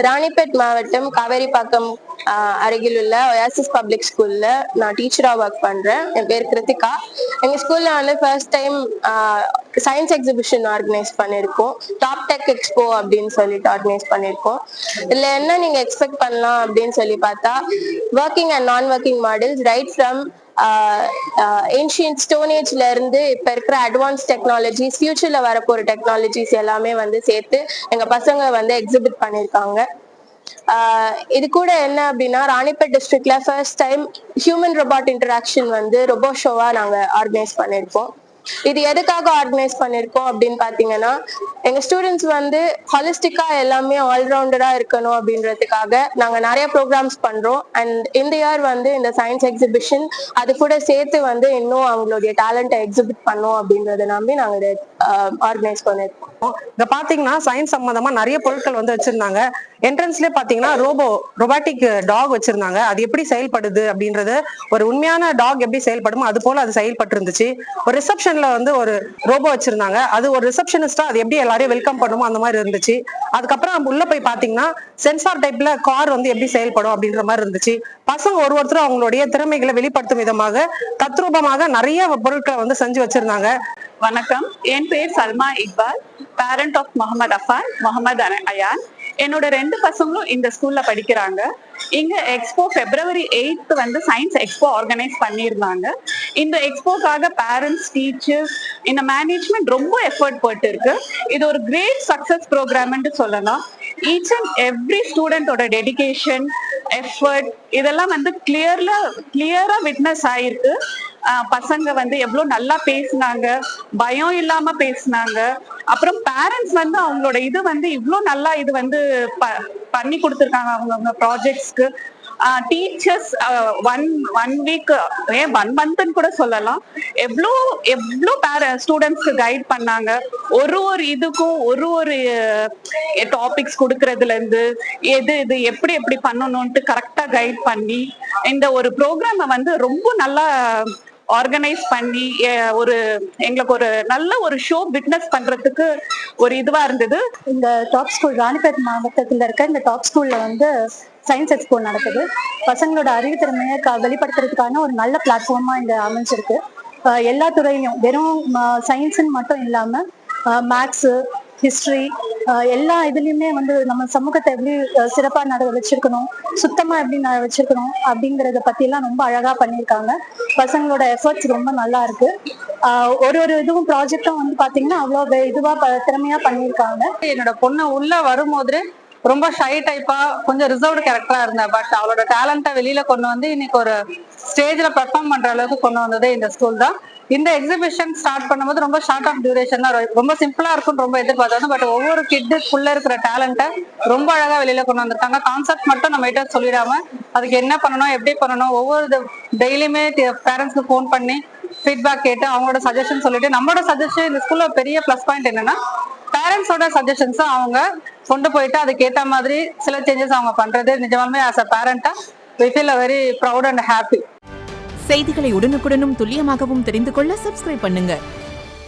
ராணிப்பேட் மாவட்டம் காவேரிப்பாக்கம் அருகிலுள்ள oasis public ஸ்கூல்ல நான் டீச்சரா ஒர்க் பண்றேன். என் பேர் கிருத்திகா. எங்க ஸ்கூல்ல வந்து first time science exhibition organise பண்ணிருக்கோம். டாப் டெக் எக்ஸ்போ அப்படின்னு சொல்லிட்டு ஆர்கனைஸ் பண்ணிருக்கோம். இதுல என்ன நீங்க எக்ஸ்பெக்ட் பண்ணலாம் அப்படின்னு சொல்லி பார்த்தா, ஒர்க்கிங் அண்ட் நான் working models right from ancient stone ஏஜ்ல இருந்து இப்ப இருக்கிற அட்வான்ஸ் டெக்னாலஜிஸ், ஃபியூச்சர்ல வரப்போற டெக்னாலஜிஸ் எல்லாமே வந்து சேர்த்து எங்க பசங்க வந்து எக்ஸிபிட் பண்ணிருக்காங்க. இது கூட என்ன அப்படின்னா, ராணிப்பேட் டிஸ்ட்ரிக்ட்ல first time human robot interaction வந்து ரொபோ ஷோவா நாங்க ஆர்கனைஸ் பண்ணிருக்கோம். இது எதுக்காக ஆர்கனைஸ் பண்ணிருக்கோம் அப்படின்னு பாத்தீங்கன்னா, எங்க ஸ்டூடெண்ட்ஸ் வந்து ஹாலிஸ்டிக்கா எல்லாமே ஆல்ரவுண்டரா இருக்கணும் அப்படின்றதுக்காக நாங்க நிறைய ப்ரோக்ராம்ஸ் பண்றோம். அண்ட் இந்த இயர் வந்து இந்த சயின்ஸ் எக்ஸிபிஷன் அது கூட சேர்த்து வந்து இன்னும் அவங்களுடைய டேலண்ட்டை எக்ஸிபிட் பண்ணோம் அப்படின்றத நம்பி நாங்க இதை ஆர்கனைஸ் பண்ணிருக்கோம். இங்க பாத்தீங்கன்னா சயின்ஸ் சம்பந்தமா நிறைய பொருட்கள் வந்து வச்சிருந்தாங்க. என்ட்ரன்ஸ்ல பாத்தீங்கன்னா ரொபாட்டிக் டாக் வச்சிருந்தாங்க. அது எப்படி செயல்படுது அப்படின்றது, ஒரு உண்மையான டாக் எப்படி செயல்படுமோ அது போல அது செயல்பட்டு இருந்துச்சு. ஒரு ரிசப்ஷன்ல வந்து ஒரு ரோபோ வச்சிருந்தாங்க. அது ஒரு ரிசப்ஷனிஸ்டா அது எப்படி எல்லாரையும் வெல்கம் பண்ணுமோ அந்த மாதிரி இருந்துச்சு. அதுக்கப்புறம் நம்ம உள்ள போய் பாத்தீங்கன்னா சென்சார் டைப்ல கார் வந்து எப்படி செயல்படும் அப்படின்ற மாதிரி இருந்துச்சு. பசங்க ஒருத்தரும் அவங்களுடைய திறமைகளை வெளிப்படுத்தும் விதமாக தத்ரூபமாக நிறைய பொருட்களை வந்து செஞ்சு வச்சிருந்தாங்க. வணக்கம், என் பேர் சல்மா இக்பால், பேரண்ட் ஆஃப் முகமது அஃபான், முகமது அயான். என்னோட 2 பசங்களும் இந்த ஸ்கூல்ல படிக்கிறாங்க. இங்க எக்ஸ்போ February 8th வந்து சயின்ஸ் எக்ஸ்போ ஆர்கனைஸ் பண்ணியிருந்தாங்க. இந்த எக்ஸ்போக்காக பேரண்ட்ஸ், டீச்சர்ஸ், இந்த மேனேஜ்மெண்ட் ரொம்ப எஃபர்ட் போட்டு இருக்கு. இது ஒரு கிரேட் சக்சஸ் ப்ரோக்ராம்னு சொல்லலாம். ஈச் அண்ட் எவ்ரி ஸ்டூடெண்டோட டெடிகேஷன், எஃபர்ட் இதெல்லாம் வந்து கிளியரா விட்னஸ் ஆயிருக்கு. பசங்க வந்து எவ்வளவு நல்லா பேசினாங்க, பயம் இல்லாம பேசினாங்க. அப்புறம் பேரண்ட்ஸ் வந்து அவங்களோட இது வந்து இவ்வளவு நல்லா இது வந்து பண்ணி கொடுத்துருக்காங்க அவங்க ப்ராஜெக்ட்ஸ்க்கு. டீச்சர்ஸ் ஒன் வீக், 1 மந்த்னு கூட சொல்லலாம், எவ்வளோ ஸ்டூடெண்ட்ஸ்க்கு கைட் பண்ணாங்க. ஒரு இதுக்கும் ஒரு டாபிக்ஸ் கொடுக்கறதுல இருந்து இது எப்படி பண்ணணும்ட்டு கரெக்டா கைட் பண்ணி இந்த ஒரு ப்ரோக்ராமை வந்து ரொம்ப நல்லா ஆர்கனைஸ் பண்ணி எங்களுக்கு ஒரு நல்ல ஒரு ஷோ விட்னஸ் பண்றதுக்கு ஒரு இதுவா இருந்தது. இந்த டாப் ஸ்கூல் ராணிப்பேட் மாவட்டத்தில் இருக்க இந்த டாப் ஸ்கூல்ல வந்து சயின்ஸ் எக்ஸ்போ நடக்குது. பசங்களோட அறிவுத்திறமையை வெளிப்படுத்துறதுக்கான ஒரு நல்ல பிளாட்ஃபார்மா இந்த அமைஞ்சிருக்கு. எல்லா துறையிலும் வெறும் சயின்ஸ்ன்னு மட்டும் இல்லாம மேக்ஸு, ஹிஸ்டரி, எல்லா இதுலயுமே வந்து நம்ம சமூகத்தை எப்படி சிறப்பா வச்சிருக்கணும், சுத்தமா எப்படி வச்சிருக்கணும் அப்படிங்கறத பத்தி எல்லாம் ரொம்ப அழகா பண்ணியிருக்காங்க. பசங்களோட எஃபர்ட்ஸ் ரொம்ப நல்லா இருக்கு. ஒரு இதுவும் ப்ராஜெக்டும் வந்து பாத்தீங்கன்னா அவ்வளோ இதுவா திறமையா பண்ணியிருக்காங்க. என்னோட பொண்ணு உள்ள வரும்போது ரொம்ப ஷை டைப்பா கொஞ்சம் ரிசர்வ்டு கேரக்டரா இருந்தா. பட் அவளோட டேலண்ட்டை வெளியில கொண்டு வந்து இன்னைக்கு ஒரு ஸ்டேஜ்ல பெர்ஃபார்ம் பண்ற அளவுக்கு கொண்டு வந்ததே இந்த ஸ்கூல் தான். இந்த எக்ஸிபிஷன் ஸ்டார்ட் பண்ணும்போது ரொம்ப ஷார்ட் ஆஃப் டியூரேஷன் தான், ரொம்ப சிம்பிளா இருக்கும்னு ரொம்ப எதிர்பார்த்தாங்க. பட் ஒவ்வொரு கிட்டுக்குள்ள இருக்கிற டேலண்ட்டை ரொம்ப அழகா வெளியில கொண்டு வந்திருக்காங்க. கான்செப்ட் மட்டும் நம்ம கிட்ட சொல்லிடாம அதுக்கு என்ன பண்ணணும், எப்படி பண்ணணும், ஒவ்வொரு டெய்லியுமே பேரண்ட்ஸ்க்கு ஃபோன் பண்ணி ஃபீட்பேக் கேட்டு அவங்களோட சஜஷன் சொல்லிட்டு, நம்மளோட சஜஷன் இந்த ஸ்கூல்ல பெரிய பிளஸ் பாயிண்ட் என்னன்னா பேரண்ட்ஸோட சஜஷன்ஸும் அவங்க கொண்டு போயிட்டு அதுக்கேற்ற மாதிரி சில சேஞ்சஸ் அவங்க பண்றது நிஜமாலுமே ஆஸ் அ பேரண்டா we feel very proud and happy. செய்திகளை உடனுக்குடனும் துல்லியமாகவும் தெரிந்து கொள்ள சப்ஸ்கிரைப் பண்ணுங்க.